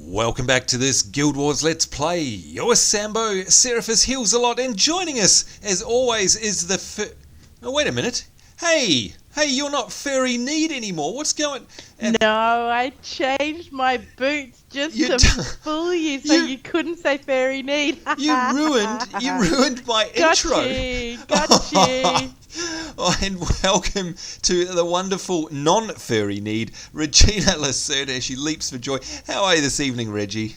Welcome back to this Guild Wars Let's Play. You're Sambo, Seraphis heals a lot, and joining us, as always, is the Oh, wait a minute. Hey, you're not Furry Need anymore. What's going... No, I changed my boots just to fool you so you couldn't say Furry Need. You ruined my intro. Got you. And welcome to the wonderful non-furry Need, Regina Lacerda. She leaps for joy. How are you this evening, Reggie?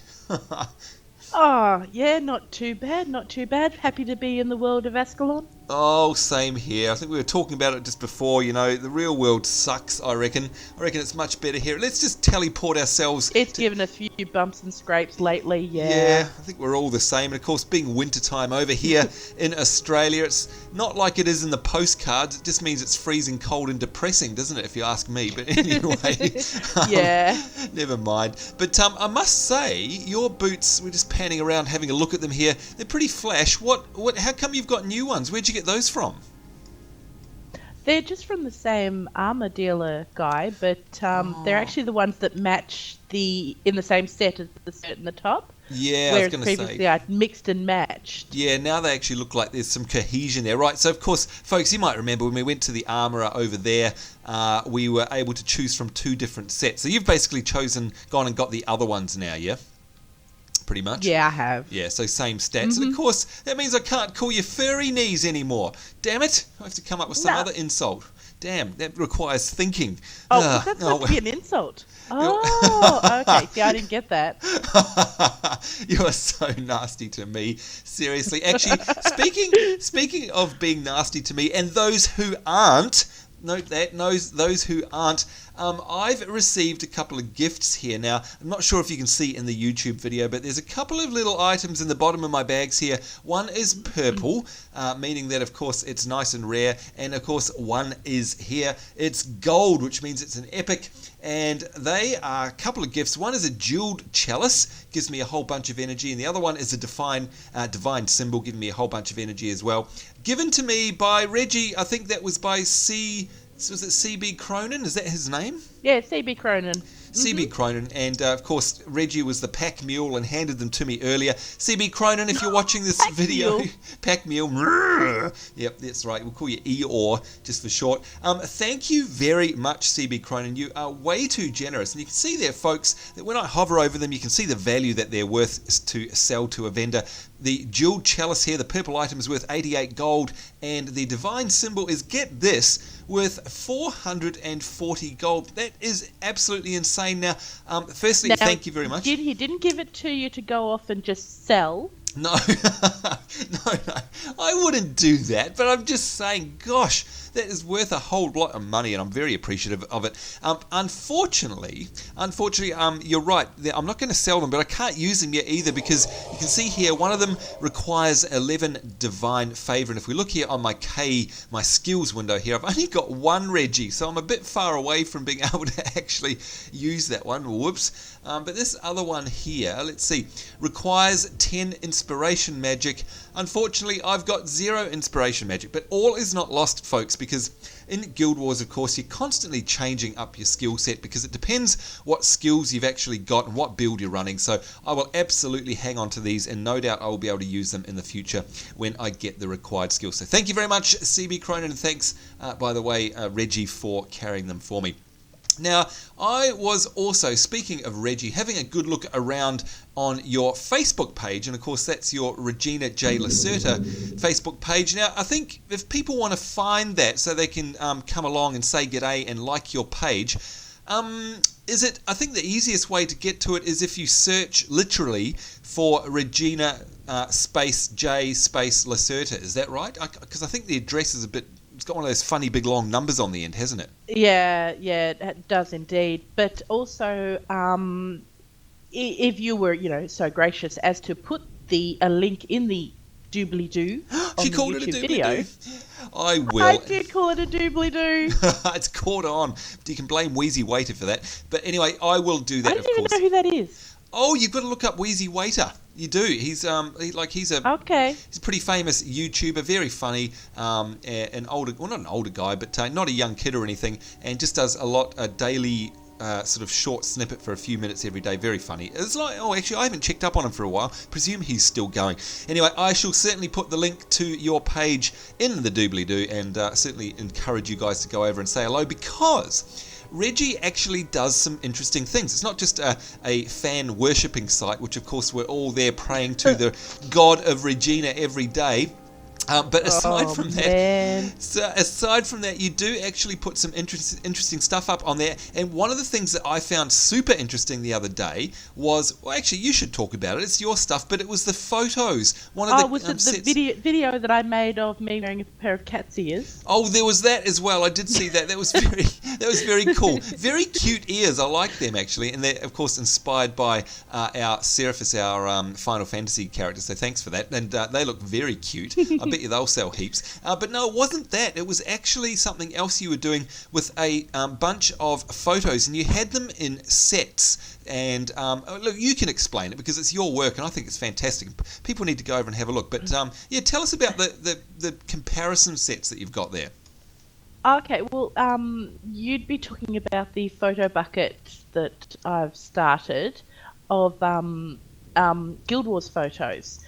Oh, yeah, not too bad. Happy to be in the world of Ascalon. Oh, same here. I think we were talking about it just before, you know, the real world sucks, I reckon. I reckon it's much better here. Let's just teleport ourselves. It's given a few bumps and scrapes lately, yeah. Yeah, I think we're all the same. And of course, being wintertime over here in Australia, it's not like it is in the postcards. It just means it's freezing cold and depressing, doesn't it, if you ask me? But anyway, yeah. Never mind. But I must say, your boots, we're just panning around having a look at them here. They're pretty flash. How come you've got new ones? Where'd you get those from? They're just from the same armor dealer guy, but they're actually the ones that match in the same set as the set in the top. Yeah, whereas I was going to say. Previously I'd mixed and matched. Yeah, now they actually look like there's some cohesion there, right? So, of course, folks, you might remember when we went to the armourer over there, we were able to choose from two different sets. So you've basically gone and got the other ones now, yeah? Pretty much. Yeah, I have. Yeah, so same stats. And of course, that means I can't call you Furry Knees anymore. Damn it. I have to come up with some other insult. Damn, that requires thinking. Oh, that's not to be an insult. Oh, okay. See, I didn't get that. You are so nasty to me. Seriously. Actually, speaking of being nasty to me and those who aren't, note that, those who aren't, I've received a couple of gifts here. Now, I'm not sure if you can see in the YouTube video, but there's a couple of little items in the bottom of my bags here. One is purple, meaning that, of course, it's nice and rare. And, of course, one is here. It's gold, which means it's an epic. And they are a couple of gifts. One is a jeweled chalice, gives me a whole bunch of energy. And the other one is a divine symbol, giving me a whole bunch of energy as well. Given to me by Reggie. I think that was by was it CB Cronin? Is that his name? Yeah, CB Cronin. CB Cronin, and of course Reggie was the pack mule and handed them to me earlier. CB Cronin, if you're watching this video, pack mule. Yep, that's right. We'll call you Eeyore just for short. Thank you very much, CB Cronin. You are way too generous, and you can see there, folks, that when I hover over them, you can see the value that they're worth to sell to a vendor. The jeweled chalice here, the purple item is worth 88 gold, and the divine symbol is, get this, worth 440 gold. That is absolutely insane. Now, firstly, thank you very much. He didn't give it to you to go off and just sell. No, no, I wouldn't do that, but I'm just saying, gosh, that is worth a whole lot of money, and I'm very appreciative of it. Unfortunately, you're right. I'm not going to sell them, but I can't use them yet either, because you can see here, one of them requires 11 divine favor, and if we look here on my skills window here, I've only got one Reggie, so I'm a bit far away from being able to actually use that one. Whoops. But this other one here, let's see, requires 10 inspiration magic. Unfortunately, I've got 0 inspiration magic, but all is not lost, folks, because in Guild Wars, of course, you're constantly changing up your skill set because it depends what skills you've actually got and what build you're running. So I will absolutely hang on to these, and no doubt I will be able to use them in the future when I get the required skills. So thank you very much, CB Cronin, and thanks, by the way, Reggie, for carrying them for me. Now, I was also, speaking of Reggie, having a good look around on your Facebook page, and of course that's your Regina J. Lacerda Facebook page. Now, I think if people want to find that so they can come along and say g'day and like your page, I think the easiest way to get to it is if you search literally for Regina space J space Lacerda. Is that right? Because I think the address is it's got one of those funny big long numbers on the end, hasn't it? Yeah, it does indeed. But also, if you were, so gracious as to put a link in the doobly-doo on She the called YouTube it a video. doobly-doo. I will. I did call it a doobly-doo. It's caught on. You can blame Wheezy Waiter for that. But anyway, I will do that, I of don't even course. know who that is. Oh, you've got to look up Wheezy Waiter. You do. He's a pretty famous YouTuber, very funny, an older, well, not an older guy, but not a young kid or anything, and just does a lot of daily sort of short snippet for a few minutes every day. Very funny. It's like, oh, actually, I haven't checked up on him for a while. Presume he's still going. Anyway, I shall certainly put the link to your page in the doobly-doo, and certainly encourage you guys to go over and say hello, because Reggie actually does some interesting things. It's not just a fan worshipping site, which of course we're all there praying to the God of Regina every day. But aside from that, you do actually put some interesting stuff up on there. And one of the things that I found super interesting the other day was, well, actually, you should talk about it. It's your stuff, but it was the photos. Was it the video that I made of me wearing a pair of cat's ears? Oh, there was that as well. I did see that. That was very cool. Very cute ears. I like them actually, and they're of course inspired by our Seraphis, our Final Fantasy character. So thanks for that. And they look very cute. I bet you they'll sell heaps. But no, it wasn't that. It was actually something else you were doing with a bunch of photos, and you had them in sets. And look, you can explain it because it's your work, and I think it's fantastic. People need to go over and have a look. But yeah, tell us about the comparison sets that you've got there. Okay, well, you'd be talking about the photo bucket that I've started of Guild Wars photos.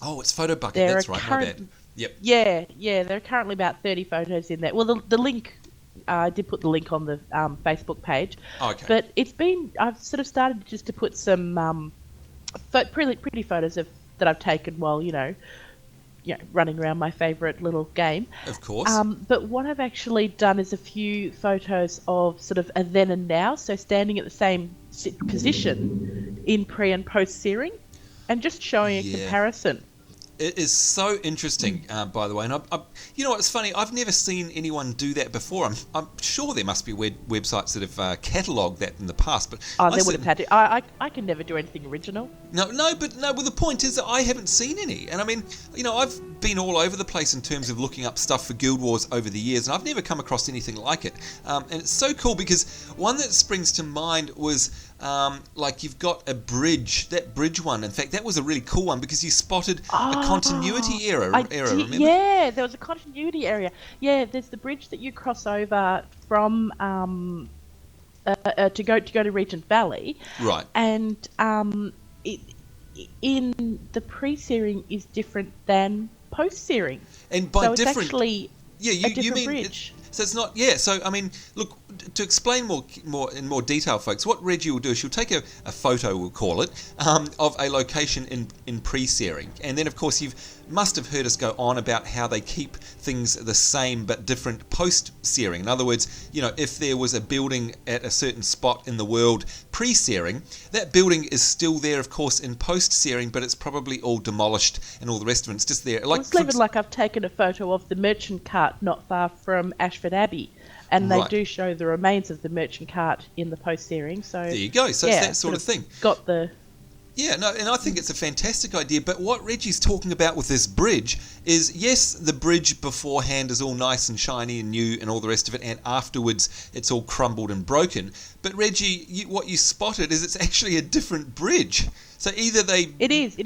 Oh, it's photo bucket. That's right. My bad. Yep. Yeah. There are currently about 30 photos in there. Well, the link, I did put the link on the Facebook page. Okay. But I've sort of started just to put some pretty photos that I've taken while, running around my favourite little game. Of course. But what I've actually done is a few photos of sort of a then and now, so standing at the same position in pre and post searing, and just showing a comparison. It is so interesting, by the way. And you know what? It's funny. I've never seen anyone do that before. I'm sure there must be websites that have catalogued that in the past. But they would have had to. I can never do anything original. No. Well, the point is that I haven't seen any. And I mean, I've been all over the place in terms of looking up stuff for Guild Wars over the years, and I've never come across anything like it. And it's so cool because one that springs to mind was. Like you've got a bridge, that bridge one. In fact, that was a really cool one because you spotted a continuity error. Remember? Yeah, there was a continuity area. Yeah, there's the bridge that you cross over from to go to Regent Valley. Right. And in the pre-searing is different than post-searing. And by so different, it's actually a different you mean bridge. So it's not, so I mean, look, to explain more in more detail, folks, what Reggie will do is she'll take a photo, we'll call it, of a location in pre-searing, and then of course you must have heard us go on about how they keep things the same but different post-searing. In other words, if there was a building at a certain spot in the world pre-searing, that building is still there, of course, in post-searing, but it's probably all demolished and all the rest of it. It's just there. It's even like I've taken a photo of the merchant cart not far from Ashford Abbey, and they do show the remains of the merchant cart in the post-searing. So there you go. So it's that sort of thing. Got the... Yeah, no, and I think it's a fantastic idea, but what Reggie's talking about with this bridge is, yes, the bridge beforehand is all nice and shiny and new and all the rest of it, and afterwards it's all crumbled and broken. But Reggie, what you spotted is it's actually a different bridge. So either they... It is.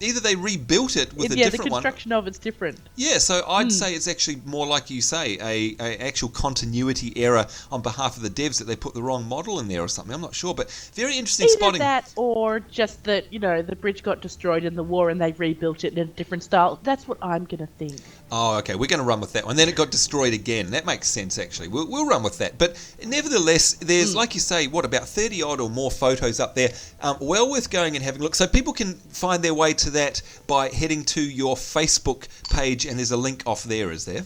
Either they rebuilt it with a different one. Yeah, the construction of it's different. Yeah, so I'd say it's actually more like you say, a actual continuity error on behalf of the devs that they put the wrong model in there or something. I'm not sure, but very interesting spotting. Either that or just that, the bridge got destroyed in the war and they rebuilt it in a different style. That's what I'm going to think. Oh, okay, we're going to run with that one. Then it got destroyed again. That makes sense, actually. We'll run with that. But nevertheless, there's, like you say, about 30-odd or more photos up there. Well worth going and having a look. So people can find their way to that by heading to your Facebook page, and there's a link off there, is there?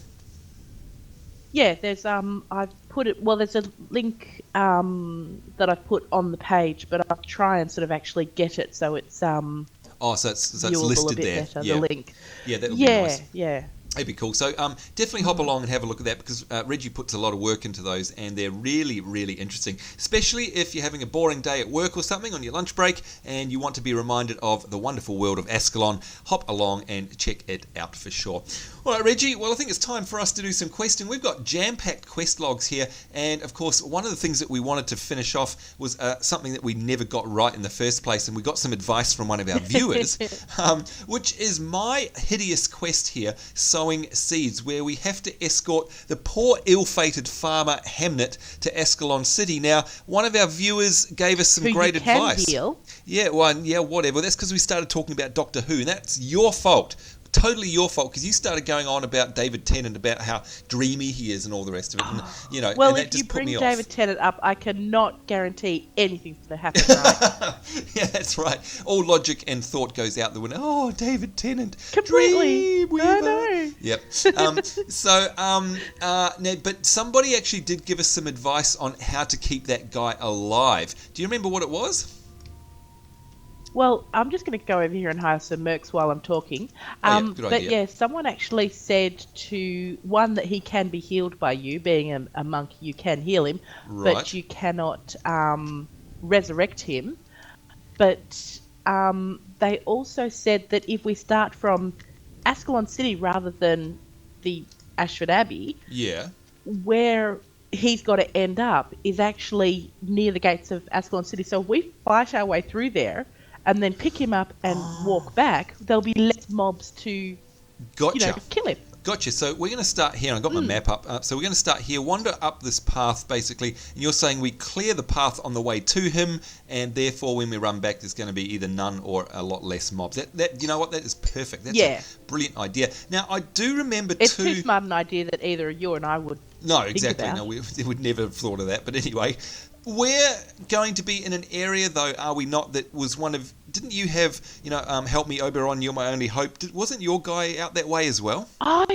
Yeah, there's I've put it. Well, there's a link that I've put on the page, but I'll try and sort of actually get it so it's so it's listed there. Better, the link. Yeah, that'll be nice. Yeah. That'd be cool. So definitely hop along and have a look at that because Reggie puts a lot of work into those and they're really, really interesting, especially if you're having a boring day at work or something on your lunch break and you want to be reminded of the wonderful world of Ascalon. Hop along and check it out for sure. All right, Reggie, well, I think it's time for us to do some questing. We've got jam-packed quest logs here, and of course, one of the things that we wanted to finish off was something that we never got right in the first place, and we got some advice from one of our viewers, which is my hideous quest here, Sowing Sowing Seeds, where we have to escort the poor ill-fated farmer Hamnet to Ascalon City. Now, one of our viewers gave us some great advice. Heal. Yeah, whatever. That's because we started talking about Doctor Who, and that's your fault. Totally your fault, because you started going on about David Tennant, about how dreamy he is and all the rest of it. And, Well, and that if just you put me bring David off. Tennant up, I cannot guarantee anything's going to happen, right? Yeah, that's right. All logic and thought goes out the window. Oh, David Tennant. Completely. Dreamweaver. I know. Yep. Now, but somebody actually did give us some advice on how to keep that guy alive. Do you remember what it was? Well, I'm just going to go over here and hire some mercs while I'm talking. Good but idea. yeah, someone actually said that he can be healed by you. Being a monk, you can heal him, Right. but you cannot resurrect him. But they also said that if we start from Ascalon City rather than the Ashford Abbey, Yeah. where he's got to end up is actually near the gates of Ascalon City. So if we fight our way through there and then pick him up and walk back, there'll be less mobs to, Gotcha. kill him. Gotcha. So we're going to start here. I've got my map up. So we're going to start here, wander up this path, basically. And you're saying we clear the path on the way to him, and therefore when we run back, there's going to be either none or a lot less mobs. That you know what? That is perfect. That's a brilliant idea. Now, I do remember It's too smart an idea that either you and I would No, think exactly. about. No, we would never have thought of that. But anyway, we're going to be in an area, though, are we not? That was one of. Didn't you have, help me, Oberon, you're my only hope? Wasn't your guy out that way as well? Oh,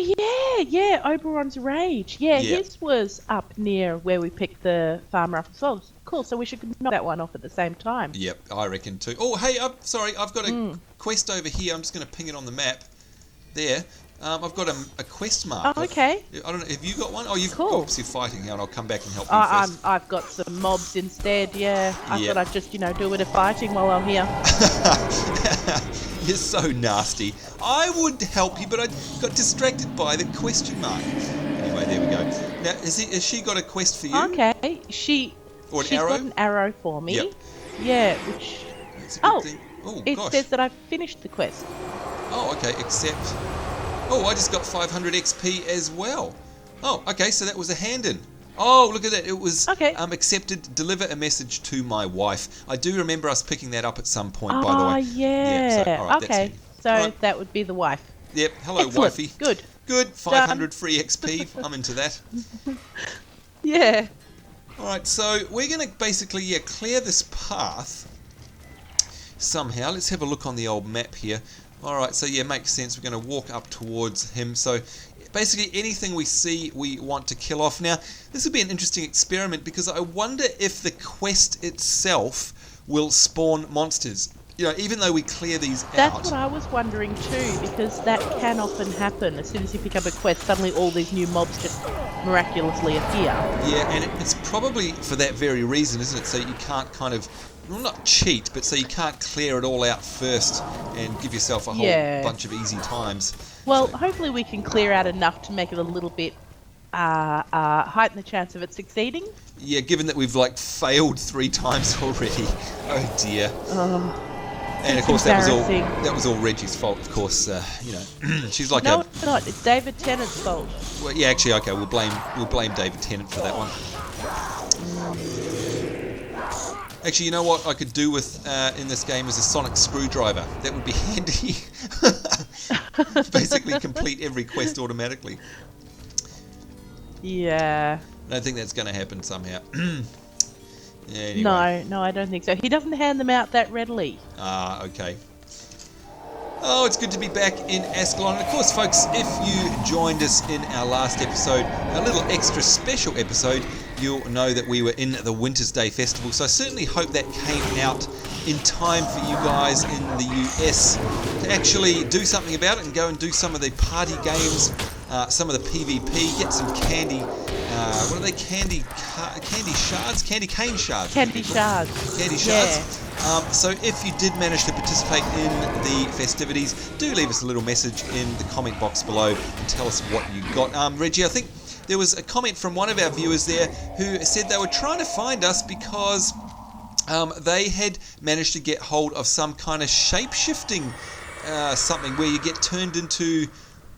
yeah, Oberon's Rage. Yeah, his was up near where we picked the farmer up as well. Cool, so we should knock that one off at the same time. Yep, I reckon too. Oh, hey, sorry, I've got a quest over here. I'm just going to ping it on the map. There. I've got a quest mark. Oh, okay. I don't know. Have you got one? Oh, you've Cool. obviously fighting here, and I'll come back and help you first. I've got some mobs instead, yeah. I Yeah. thought I'd just, do a bit of fighting while I'm here. You're so nasty. I would help you, but I got distracted by the question mark. Anyway, there we go. Now, has she got a quest for you? Okay, she's arrow? got an arrow for me. Yep. Yeah, which... That's a good thing. Oh, it gosh. says that I've finished the quest. Oh, okay, accept. Oh, I just got 500 XP as well. Oh, okay, so that was a hand-in. Oh, look at that. It was accepted. Deliver a message to my wife. I do remember us picking that up at some point, by the way. Yeah. So, all right, okay, so that would be the wife. Yep. Hello, Excellent. wifey. Good. Good. 500 free XP. I'm into that. Yeah. All right, so we're going to basically, clear this path somehow. Let's have a look on the old map here. All right, so makes sense. We're going to walk up towards him. So basically anything we see we want to kill off. Now, this will be an interesting experiment because I wonder if the quest itself will spawn monsters. Even though we clear these out. That's what I was wondering too, because that can often happen. As soon as you pick up a quest, suddenly all these new mobs just miraculously appear. Yeah, and it's probably for that very reason, isn't it? So you can't kind of, well, not cheat, but so you can't clear it all out first and give yourself a whole bunch of easy times. Well, hopefully we can clear out enough to make it a little bit heighten the chance of it succeeding. Yeah, given that we've failed 3 times already. Oh dear. And of course that was all Reggie's fault, of course. She's like no, it's not. It's David Tennant's fault. Well, yeah, actually, okay, we'll blame David Tennant for that one. Actually, you know what I could do with in this game is a sonic screwdriver. That would be handy. Basically, complete every quest automatically. Yeah. I don't think that's going to happen somehow. Anyway. No, I don't think so. He doesn't hand them out that readily. Ah, okay. Oh, it's good to be back in Ascalon. And of course, folks, if you joined us in our last episode, a little extra special episode, you'll know that we were in the Winter's Day Festival. So I certainly hope that came out in time for you guys in the US to actually do something about it and go and do some of the party games, some of the PvP, get some candy. What are they? Candy shards? Candy cane shards. Candy shards. Candy shards. Yeah. So if you did manage to participate in the festivities, do leave us a little message in the comment box below and tell us what you got. Reggie, I think there was a comment from one of our viewers there who said they were trying to find us because they had managed to get hold of some kind of shape-shifting something where you get turned into...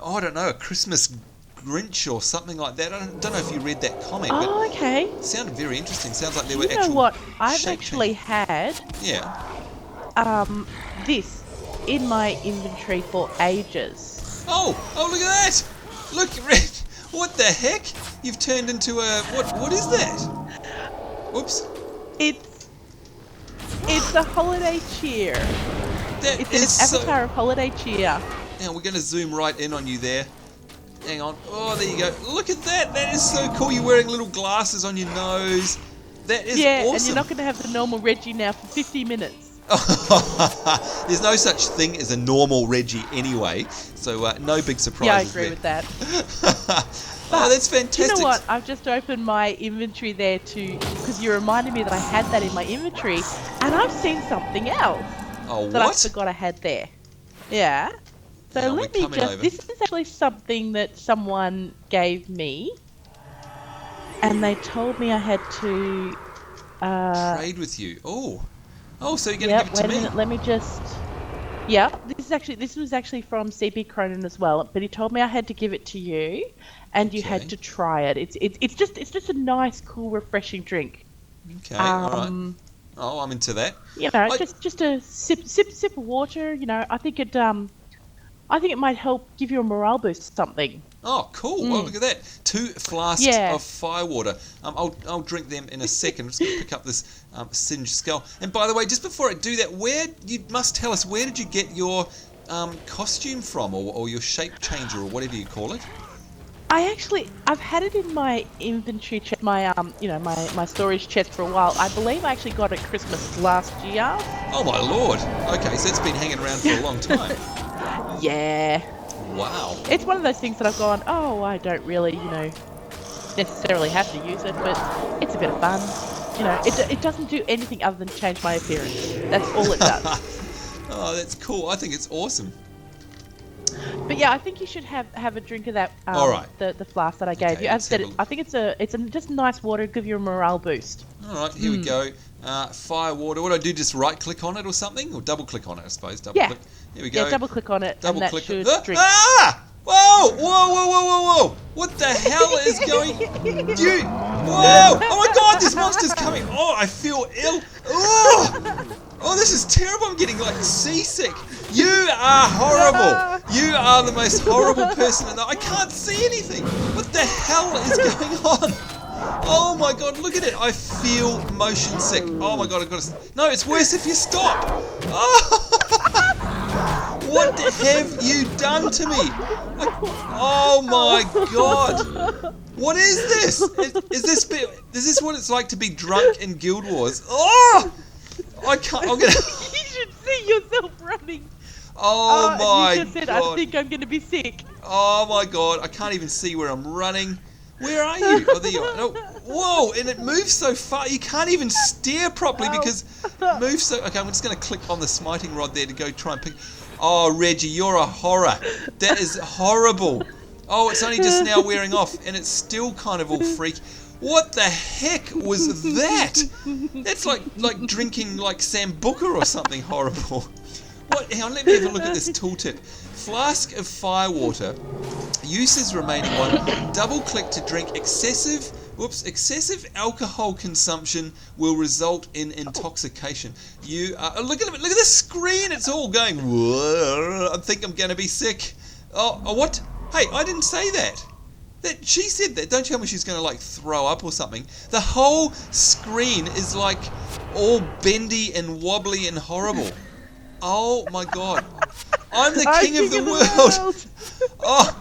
I don't know, a Christmas Grinch or something like that. I don't know if you read that comment, but Oh, okay. it sounded very interesting. Sounds like there were You know actual what? I've shape actually had Yeah. this in my inventory for ages. Oh, look at that! Look, Red, what the heck? You've turned into a what is that? Whoops. It's a holiday cheer. That It's is an avatar of holiday cheer. Now we're going to zoom right in on you there. Hang on. Oh, there you go. Look at that. That is so cool. You're wearing little glasses on your nose. That is awesome. And you're not going to have the normal Reggie now for 50 minutes. There's no such thing as a normal Reggie anyway, so no big surprises. Yeah, I agree with that. Oh, that's fantastic. You know what? I've just opened my inventory there too, because you reminded me that I had that in my inventory, and I've seen something else that I forgot I had there. Yeah. So let me just... This is actually something that someone gave me, and they told me I had to... trade with you. Oh, so you're going to give it to me? Wait a minute, let me just... Yeah, this was actually from CB Cronin as well, but he told me I had to give it to you, and you had to try it. It's just a nice, cool, refreshing drink. Okay, all right. Oh, I'm into that. You know, just a sip of water. You know, I think it might help give you a morale boost or something. Oh, cool. Well, look at that. 2 flasks of firewater. I'll drink them in a second. I'm just going to pick up this singed skull. And by the way, just before I do that, you must tell us, where did you get your costume from, or your shape changer, or whatever you call it? I've had it in my inventory chest, my storage chest for a while. I believe I actually got it Christmas last year. Oh my lord. Okay, so it's been hanging around for a long time. Yeah. Wow. It's one of those things that I've gone, I don't really, necessarily have to use it, but it's a bit of fun. You know, it doesn't do anything other than change my appearance. That's all it does. Oh, that's cool. I think it's awesome. But yeah, I think you should have a drink of that. All right. The flask that I gave you. As I said, I think it's just nice water to give you a morale boost. All right, here we go. Fire water. What do I do? Just right click on it or something, or double click on it? I suppose. Double click. Here we go. Yeah, double click on it, and that should drink. Ah! Whoa! What the hell is going? Whoa! Oh my God! This monster's coming. Oh, I feel ill. Oh, this is terrible. I'm getting seasick. You are horrible. You are the most horrible person in the... I can't see anything. What the hell is going on? Oh my God, look at it. I feel motion sick. Oh my God, I've got to... No, it's worse if you stop. Oh. What have you done to me? Oh my God. What is this? Is this what it's like to be drunk in Guild Wars? Oh! I can't... I'm gonna... You should see yourself running. Oh my you just said, God. I think I'm going to be sick. Oh my God, I can't even see where I'm running. Where are you? Oh, there you are. No. Whoa, and it moves so far. You can't even steer properly because it moves so... Okay, I'm just going to click on the smiting rod there to go try and pick... Oh, Reggie, you're a horror. That is horrible. Oh, it's only just now wearing off, and it's still kind of all freaky. What the heck was that? That's like drinking Sambuca or something horrible. What? Hang on, let me have a look at this tooltip. Flask of firewater. Uses remaining 1. Double click to drink. Excessive alcohol consumption will result in intoxication. You look at the screen. It's all going. Whoa, I think I'm going to be sick. Oh, what? Hey, I didn't say that. She said that. Don't tell me she's going to throw up or something. The whole screen is all bendy and wobbly and horrible. Oh my God. I'm the king of the world. Oh,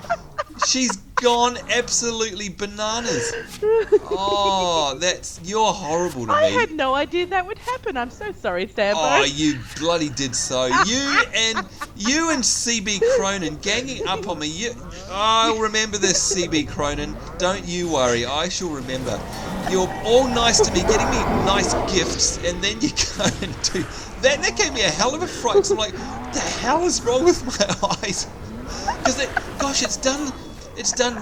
she's gone absolutely bananas. Oh, you're horrible to me. I had no idea that would happen. I'm so sorry, Sambo. Oh, you bloody did so. You and CB Cronin ganging up on me. I'll remember this, CB Cronin. Don't you worry. I shall remember. You're all nice to me, getting me nice gifts, and then you go and do that. That gave me a hell of a fright. Because I'm like, what the hell is wrong with my eyes? Because gosh, it's done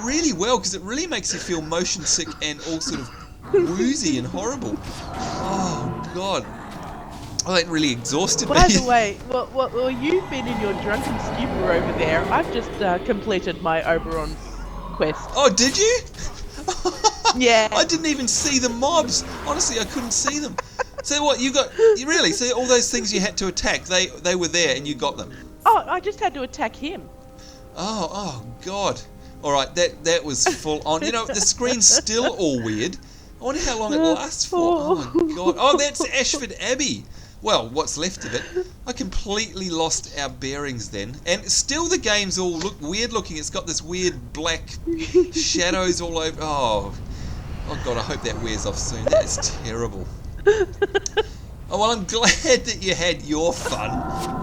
really well, because it really makes you feel motion sick and all sort of woozy and horrible. Oh God. Oh, that really exhausted By me. the way, well, you've been in your drunken stupor over there. I've just completed my Oberon's quest. Oh, did you? Yeah. I didn't even see the mobs. Honestly, I couldn't see them. So what, you really? So all those things you had to attack, they were there and you got them? Oh, I just had to attack him. Oh, God. All right, that was full on. You know, the screen's still all weird. I wonder how long it lasts for. Oh, my God. Oh, that's Ashford Abbey. Well, what's left of it. I completely lost our bearings then. And still the game's all look weird looking. It's got this weird black shadows all over. Oh, God, I hope that wears off soon. That is terrible. Oh, well, I'm glad that you had your fun.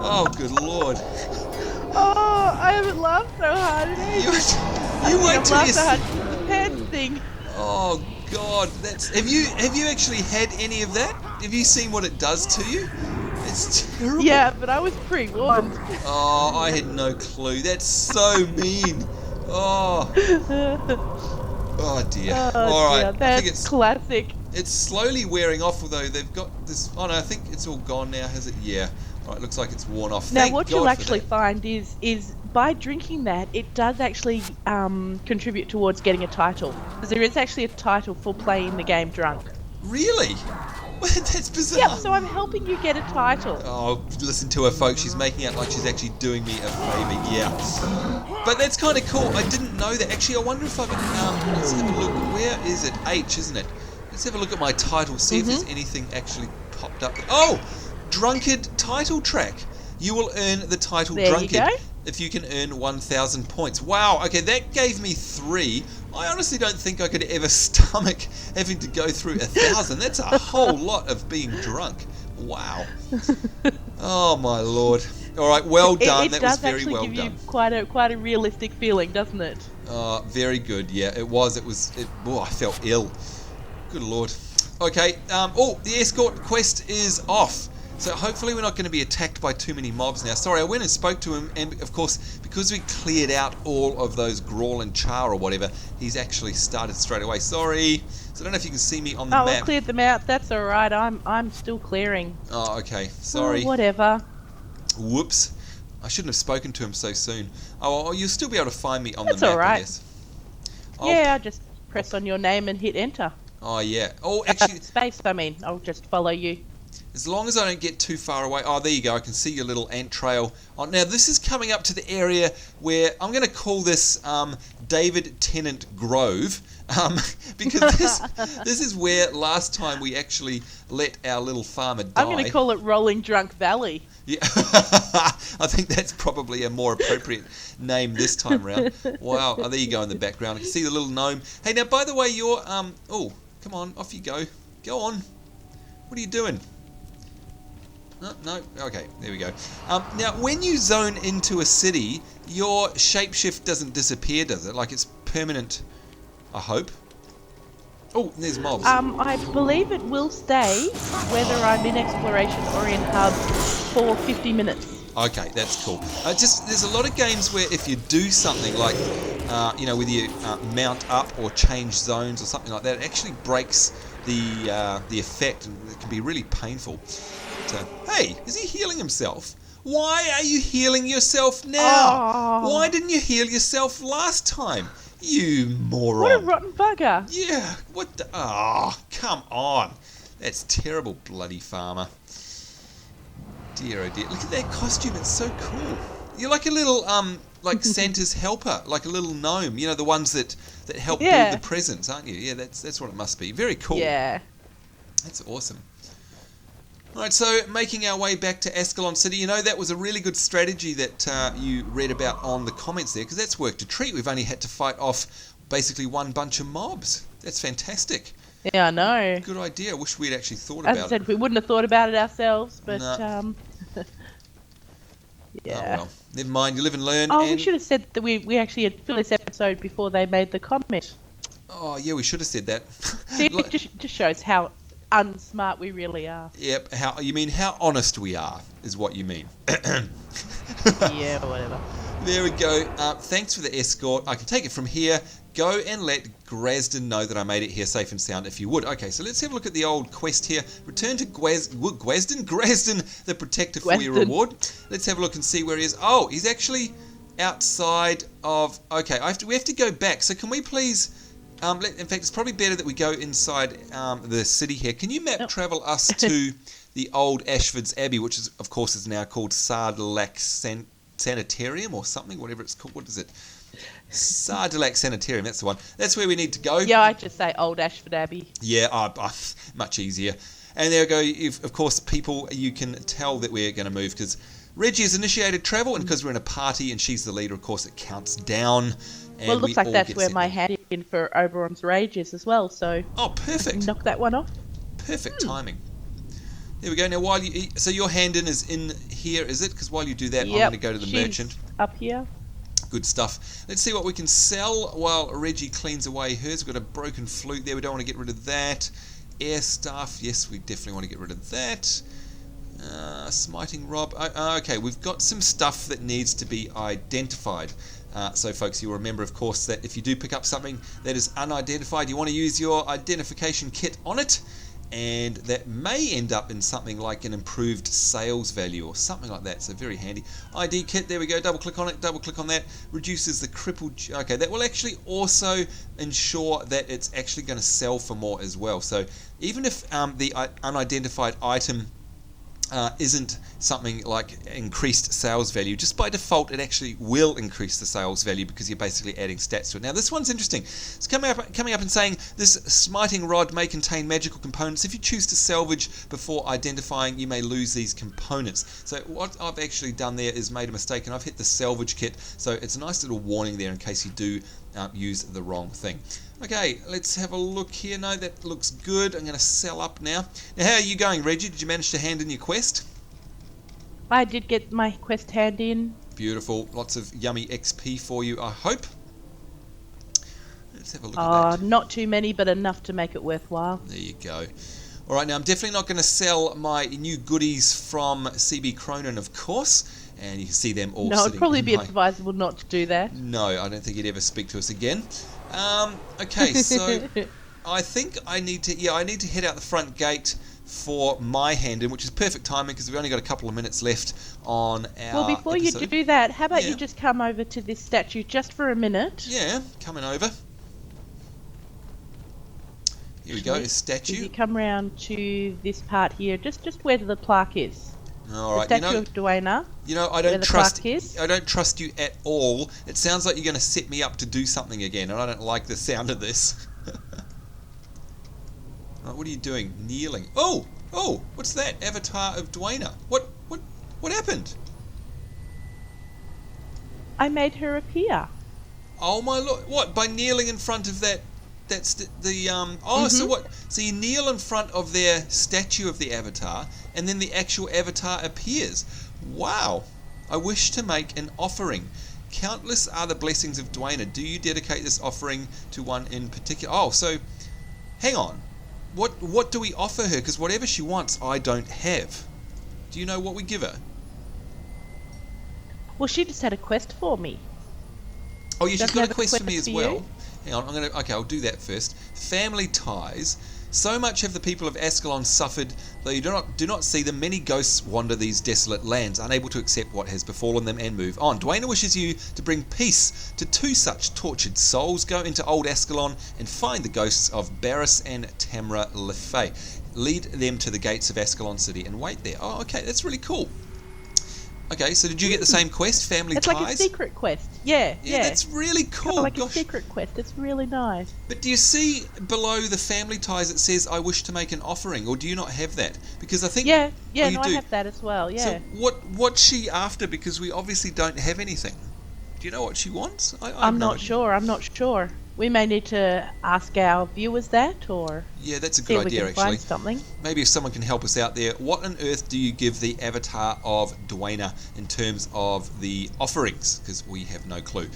Oh, good Lord. Oh, I haven't laughed so hard in ages. You wait till you so hard with the pants thing. Oh, God, have you actually had any of that? Have you seen what it does to you? It's terrible. Yeah, but I was pre-warned. Oh, I had no clue. That's so mean. Oh. Oh dear. All right. Dear, that's I think it's classic. It's slowly wearing off, although they've got this. Oh no, I think it's all gone now. Has it? Yeah. All right. Looks like it's worn off. Now, Thank what God you'll for actually that. find is by drinking that, it does actually contribute towards getting a title. Because there is actually a title for playing the game drunk. Really? That's bizarre. Yeah, so I'm helping you get a title. Oh, listen to her, folks. She's making out like she's actually doing me a favour. Yeah. But that's kind of cool. I didn't know that. Actually, I wonder if I can. Let's have a look. Where is it? H, isn't it? Let's have a look at my title. See if there's anything actually popped up. Oh, Drunkard title track. You will earn the title There Drunkard you go. if you can earn 1,000 points. Wow. Okay, that gave me 3. I honestly don't think I could ever stomach having to go through 1,000. That's a whole lot of being drunk. Wow. Oh my lord. All right, well done. That was very well done. It does actually give you quite a realistic feeling, doesn't it? Very good. Yeah, it was. Oh, I felt ill. Good lord. Okay. The escort quest is off. So hopefully we're not going to be attacked by too many mobs now. Sorry, I went and spoke to him, and of course, because we cleared out all of those Grawl and Char or whatever, he's actually started straight away. Sorry. So I don't know if you can see me on the map. Oh, we cleared them out. That's all right. I'm still clearing. Oh, okay. Sorry. Oh, whatever. Whoops. I shouldn't have spoken to him so soon. Oh, well, you'll still be able to find me on That's the map, all right. I guess. Yeah, I just press on your name and hit enter. Oh, yeah. Oh, actually, Space, I mean. I'll just follow you. as long as I don't get too far away. Oh, there you go. I can see your little ant trail. Oh, now, this is coming up to the area where I'm going to call this David Tennant Grove. Because this is where last time we actually let our little farmer die. I'm going to call it Rolling Drunk Valley. Yeah, I think that's probably a more appropriate name this time round. Wow, oh, there you go in the background. I can see the little gnome. Hey, now, by the way, you're, oh, come on, off you go. Go on. What are you doing? No, okay, there we go. Now, when you zone into a city, your shapeshift doesn't disappear, does it? Like, it's permanent, I hope. Oh, there's mobs. I believe it will stay whether I'm in exploration or in hub for 50 minutes. Okay, that's cool. There's a lot of games where if you do something like, whether you mount up or change zones or something like that, it actually breaks the effect, and it can be really painful. But, hey, is he healing himself? Why are you healing yourself now? Oh. Why didn't you heal yourself last time? You moron. What a rotten bugger. Yeah, what the... Oh, come on. That's terrible, bloody farmer. Dear, oh dear. Look at that costume. It's so cool. You're like a little, like Santa's helper, like a little gnome. You know, the ones that help build the presents, aren't you? Yeah, that's what it must be. Very cool. Yeah. That's awesome. Alright, so making our way back to Ascalon City, you know, that was a really good strategy that you read about on the comments there, because that's worked a treat. We've only had to fight off basically one bunch of mobs. That's fantastic. Yeah, I know. Good idea. I wish we'd actually thought As about I said, it. we wouldn't have thought about it ourselves, but No. yeah. Oh, well. Never mind, you live and learn. Oh, and... we should have said that we actually had filmed this episode before they made the comment. Oh, yeah, we should have said that. See, it just shows how unsmart we really are. Yep. How honest we are is what you mean. Yeah, whatever. There we go. Thanks for the escort. I can take it from here. Go and let Grasden know that I made it here safe and sound if you would. Okay, so let's have a look at the old quest here. Return to Grasden, the protector for your reward. Let's have a look and see where he is. Oh, he's actually outside of... Okay, we have to go back. So can we please... in fact, it's probably better that we go inside the city here. Can you map travel us to the old Ashford's Abbey, which is, of course, is now called Sardelac Sanitarium or something, whatever it's called. What is it? Sardelac Sanitarium, that's the one. That's where we need to go. Yeah, I just say Old Ashford Abbey. Yeah, much easier. And there we go. Of course, people, you can tell that we're going to move because Reggie has initiated travel, and because we're in a party and she's the leader, of course, it counts down. And well, it looks like that's where my hand in for Oberon's Rage is as well, so... Oh, perfect. I can knock that one off. Perfect timing. There we go. Now, while you eat... So your hand in is in here, is it? Because while you do that, I'm going to go to the merchant. Up here. Good stuff. Let's see what we can sell while Reggie cleans away hers. We've got a broken flute there. We don't want to get rid of that. Air stuff. Yes, we definitely want to get rid of that. Smiting Rob. Okay, we've got some stuff that needs to be identified. So, folks, you'll remember, of course, that if you do pick up something that is unidentified, you want to use your identification kit on it. And that may end up in something like an improved sales value or something like that. So very handy. ID kit, there we go. Double click on it. Double click on that. Reduces the crippled... Okay, that will actually also ensure that it's actually going to sell for more as well. So even if the unidentified item isn't something like increased sales value, just by default it actually will increase the sales value because you're basically adding stats to it. Now this one's interesting. It's coming up and saying this smiting rod may contain magical components. If you choose to salvage before identifying, you may lose these components. So what I've actually done there is made a mistake and I've hit the salvage kit, so it's a nice little warning there in case you do use the wrong thing. Okay, let's have a look here. No, that looks good. I'm going to sell up now. Now, how are you going, Reggie? Did you manage to hand in your quest? I did get my quest hand in. Beautiful. Lots of yummy XP for you, I hope. Let's have a look at that. Not too many, but enough to make it worthwhile. There you go. All right, now I'm definitely not going to sell my new goodies from CB Cronin, of course. And you can see them all. No, it'd probably be advisable not to do that. No, I don't think he'd ever speak to us again. Okay, so I think I need to head out the front gate for my hand in, which is perfect timing because we've only got a couple of minutes left on our Well, before episode. you do that, how about you just come over to this statue just for a minute? Yeah, coming over. Here we go, a statue. If you come round to this part here, just where the plaque is. All right, the statue of Dwayna. I don't trust you at all. It sounds like you're going to set me up to do something again, and I don't like the sound of this. Right, what are you doing? Kneeling. Oh, what's that? Avatar of Dwayna. What happened? I made her appear. Oh my lord! What, by kneeling in front of that? That's So what? So you kneel in front of their statue of the avatar, and then the actual avatar appears. Wow! I wish to make an offering. Countless are the blessings of Dwayna. Do you dedicate this offering to one in particular? Oh, so hang on. What do we offer her? Because whatever she wants, I don't have. Do you know what we give her? Well, she just had a quest for me. Oh, she's got a quest for me as well. You? Hang on, I'll do that first. Family ties. So much have the people of Ascalon suffered, though you do not see them. Many ghosts wander these desolate lands, unable to accept what has befallen them and move on. Dwayna wishes you to bring peace to two such tortured souls. Go into old Ascalon and find the ghosts of Barris and Tamra Lefay. Lead them to the gates of Ascalon City and wait there. Oh, okay, that's really cool. Okay, so did you get the same quest, Family Ties? It's like a secret quest. Yeah. That's really cool. Kind of like a secret quest. It's really nice. But do you see below the Family Ties it says, I wish to make an offering, or do you not have that? Because I think... Yeah, no, I have that as well, yeah. So what's she after? Because we obviously don't have anything. Do you know what she wants? I'm not sure. We may need to ask our viewers that, or Yeah, that's a see good if we idea, can actually. find something. Maybe if someone can help us out there, what on earth do you give the avatar of Dwayna in terms of the offerings? Because we have no clue.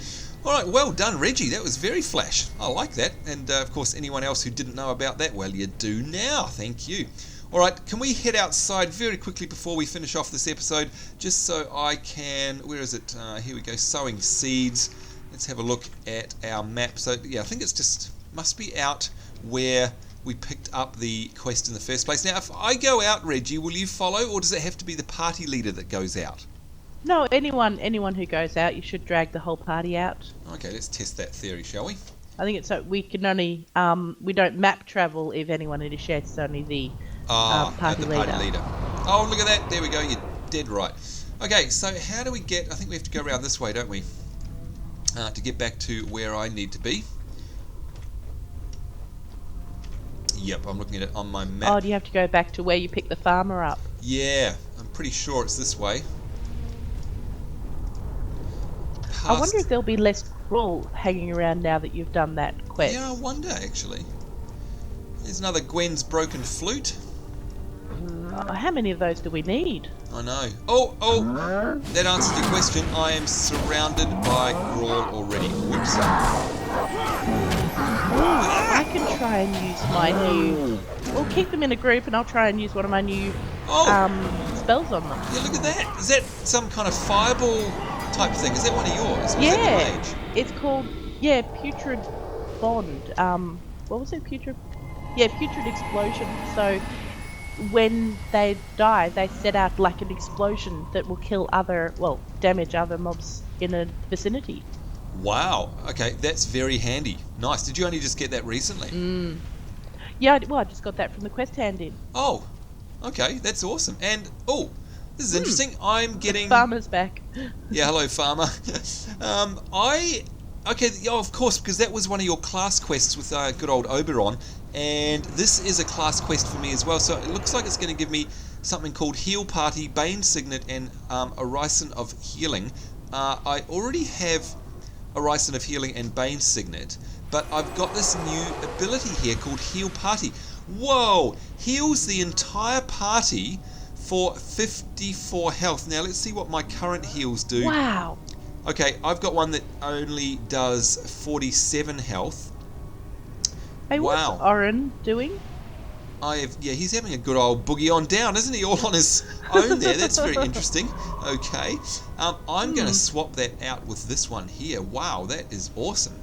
All right, well done, Reggie. That was very flash. I like that. And, of course, anyone else who didn't know about that, well, you do now. Thank you. All right, can we head outside very quickly before we finish off this episode, just so I can... Where is it? Here we go, sowing seeds. Let's have a look at our map. So, yeah, I think it's just... must be out where we picked up the quest in the first place. Now, if I go out, Reggie, will you follow, or does it have to be the party leader that goes out? No, anyone who goes out, you should drag the whole party out. Okay, let's test that theory, shall we? I think it's so we can only we don't map travel if anyone initiates. It's only the party leader. Oh, look at that! There we go. You're dead right. Okay, so how do we get? I think we have to go around this way, don't we? To get back to where I need to be. Yep, I'm looking at it on my map. Oh, do you have to go back to where you picked the farmer up? Yeah, I'm pretty sure it's this way. I wonder if there'll be less crawl hanging around now that you've done that quest. Yeah, I wonder actually. There's another Gwen's broken flute. Oh, how many of those do we need? I know. Oh! That answers your question. I am surrounded by Grawl already. Whoops. I can try and use my new... We'll keep them in a group and I'll try and use one of my new spells on them. Yeah, look at that. Is that some kind of fireball type thing? Is that one of yours? Or yeah. Is that the mage? It's called, Putrid Bond. What was it? Putrid Explosion. So when they die, they set out like an explosion that will damage other mobs in a vicinity. Wow. Okay, that's very handy. Nice. Did you only just get that recently? Yeah, I just got that from the quest hand-in. Oh, okay. That's awesome. And, this is interesting. I'm getting... The farmer's back. Yeah, hello, farmer. Of course, because that was one of your class quests with good old Oberon, and this is a class quest for me as well, so it looks like it's going to give me something called Heal Party, Bane Signet, and Orison of Healing. I already have Orison of Healing and Bane Signet, but I've got this new ability here called Heal Party. Whoa! Heals the entire party for 54 health. Now, let's see what my current heals do. Wow. Okay, I've got one that only does 47 health. Hey, what's Oren doing? He's having a good old boogie on down, isn't he? All on his own there. That's very interesting. Okay, I'm going to swap that out with this one here. Wow, that is awesome.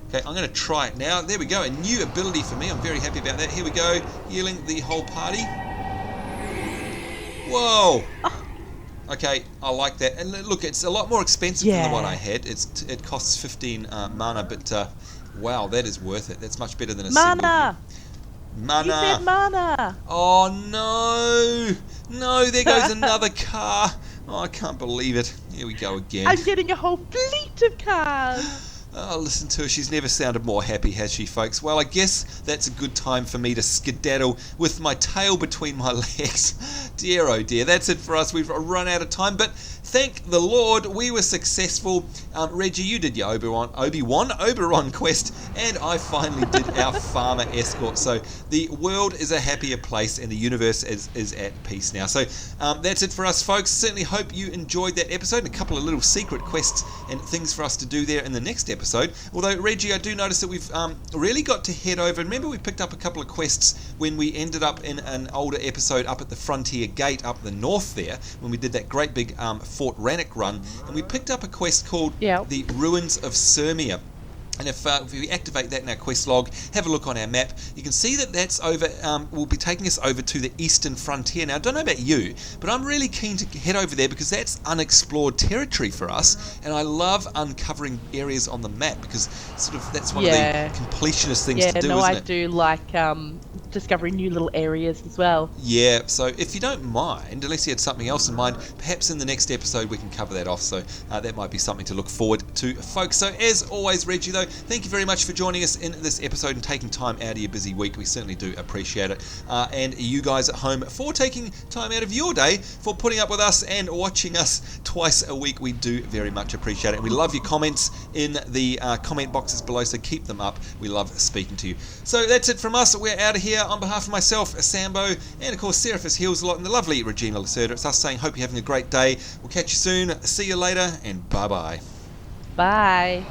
Okay, I'm going to try it now. There we go, a new ability for me. I'm very happy about that. Here we go, healing the whole party. Whoa. Okay, I like that. And look, it's a lot more expensive than the one I had. It costs 15 mana, but wow, that is worth it. That's much better than a mana. Mana. You said mana. Oh no! No, there goes another car. Oh, I can't believe it. Here we go again. I'm getting a whole fleet of cars. Oh, listen to her. She's never sounded more happy, has she, folks? Well, I guess that's a good time for me to skedaddle with my tail between my legs. Dear, oh dear. That's it for us. We've run out of time, but thank the Lord, we were successful. Reggie, you did your Oberon quest, and I finally did our farmer escort. So the world is a happier place, and the universe is at peace now. So that's it for us, folks. Certainly hope you enjoyed that episode, and a couple of little secret quests and things for us to do there in the next episode. Although, Reggie, I do notice that we've really got to head over. Remember, we picked up a couple of quests when we ended up in an older episode up at the Frontier Gate up the north there, when we did that great big Fort Rannoch run, and we picked up a quest called The Ruins of Sirmia. And if we activate that in our quest log, have a look on our map, you can see that that's over, will be taking us over to the eastern frontier. Now, I don't know about you, but I'm really keen to head over there because that's unexplored territory for us, and I love uncovering areas on the map because that's one of the completionist things to do, isn't it? I do like discovering new little areas as well. Yeah, so if you don't mind, unless you had something else in mind, perhaps in the next episode we can cover that off, so that might be something to look forward to, folks. So as always, Reggie, though, So thank you very much for joining us in this episode and taking time out of your busy week. We certainly do appreciate it. And you guys at home for taking time out of your day for putting up with us and watching us twice a week. We do very much appreciate it. We love your comments in the comment boxes below, so keep them up. We love speaking to you. So that's it from us. We're out of here. On behalf of myself, Sambo, and of course Seraphis Heals-A-Lot and the lovely Regina Lacerda, it's us saying hope you're having a great day. We'll catch you soon. See you later, and bye-bye. Bye.